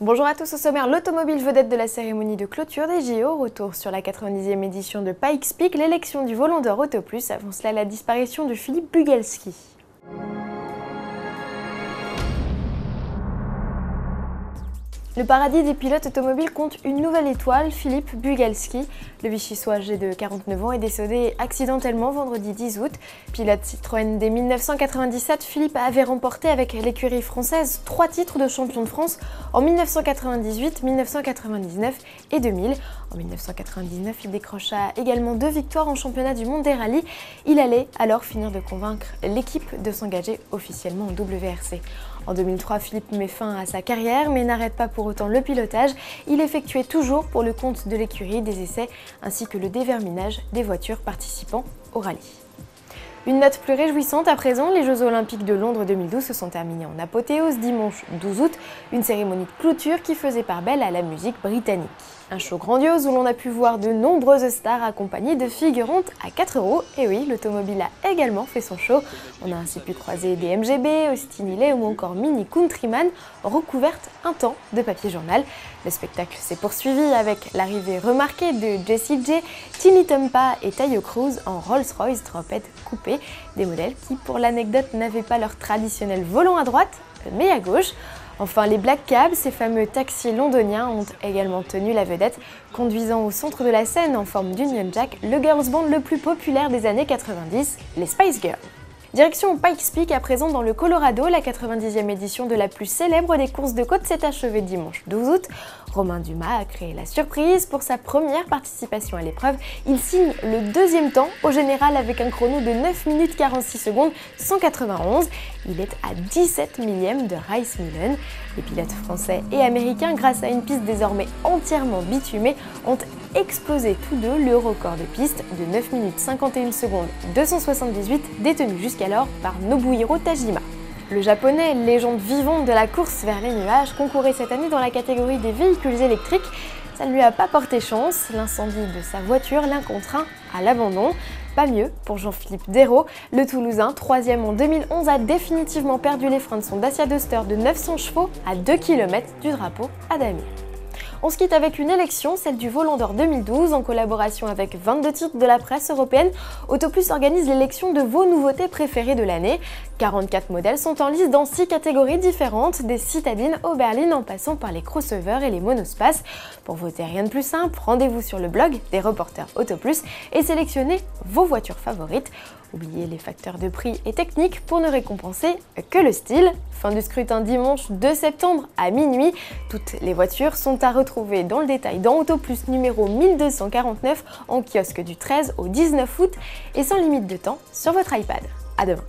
Bonjour à tous, au sommaire, l'automobile vedette de la cérémonie de clôture des JO, retour sur la 90e édition de Pikes Peak, l'élection du volant d'or Auto Plus, avant cela la disparition de Philippe Bugalski. Le paradis des pilotes automobiles compte une nouvelle étoile, Philippe Bugalski. Le Vichysois âgé de 49 ans est décédé accidentellement vendredi 10 août. Pilote Citroën dès 1997, Philippe avait remporté avec l'écurie française 3 titres de champion de France en 1998, 1999 et 2000. En 1999, il décrocha également 2 victoires en championnat du monde des rallyes. Il allait alors finir de convaincre l'équipe de s'engager officiellement en WRC. En 2003, Philippe met fin à sa carrière mais n'arrête pas pour autant le pilotage. Il effectuait toujours pour le compte de l'écurie des essais ainsi que le déverminage des voitures participant au rallye. Une note plus réjouissante à présent, les Jeux Olympiques de Londres 2012 se sont terminés en apothéose dimanche 12 août, une cérémonie de clôture qui faisait part belle à la musique britannique. Un show grandiose où l'on a pu voir de nombreuses stars accompagnées de figurantes à 4 roues. Et oui, l'automobile a également fait son show. On a ainsi pu croiser des MGB, Austin Healey ou encore Mini Countryman recouvertes un temps de papier journal. Le spectacle s'est poursuivi avec l'arrivée remarquée de Jessie J, Tinny Tompa et Taio Cruz en Rolls-Royce Drophead coupé, des modèles qui, pour l'anecdote, n'avaient pas leur traditionnel volant à droite, mais à gauche. Enfin, les Black Cabs, ces fameux taxis londoniens, ont également tenu la vedette, conduisant au centre de la scène en forme d'Union Jack le girls band le plus populaire des années 90, les Spice Girls. Direction Pikes Peak à présent dans le Colorado, la 90e édition de la plus célèbre des courses de côte s'est achevée dimanche 12 août. Romain Dumas a créé la surprise pour sa première participation à l'épreuve. Il signe le deuxième temps au général avec un chrono de 9 minutes 46 secondes 191. Il est à 17 millièmes de Race Millen. Les pilotes français et américains, grâce à une piste désormais entièrement bitumée, ont explosé tous deux le record de piste de 9 minutes 51 secondes 278 détenu jusqu'alors par Nobuhiro Tajima. Le japonais, légende vivante de la course vers les nuages, concourait cette année dans la catégorie des véhicules électriques. Ça ne lui a pas porté chance, l'incendie de sa voiture l'a contraint à l'abandon. Pas mieux pour Jean-Philippe Dérault, le Toulousain, 3e en 2011, a définitivement perdu les freins de son Dacia Duster de 900 chevaux à 2 km du drapeau à damier. On se quitte avec une élection, celle du Volant d'Or 2012, en collaboration avec 22 titres de la presse européenne. Auto Plus organise l'élection de vos nouveautés préférées de l'année. 44 modèles sont en lice dans 6 catégories différentes, des citadines aux berlines en passant par les crossovers et les monospaces. Pour voter, rien de plus simple, rendez-vous sur le blog des reporters Auto Plus et sélectionnez vos voitures favorites. Oubliez les facteurs de prix et techniques pour ne récompenser que le style. Fin du scrutin dimanche 2 septembre à minuit. Toutes les voitures sont à retrouver dans le détail dans Auto Plus numéro 1249 en kiosque du 13 au 19 août et sans limite de temps sur votre iPad. À demain.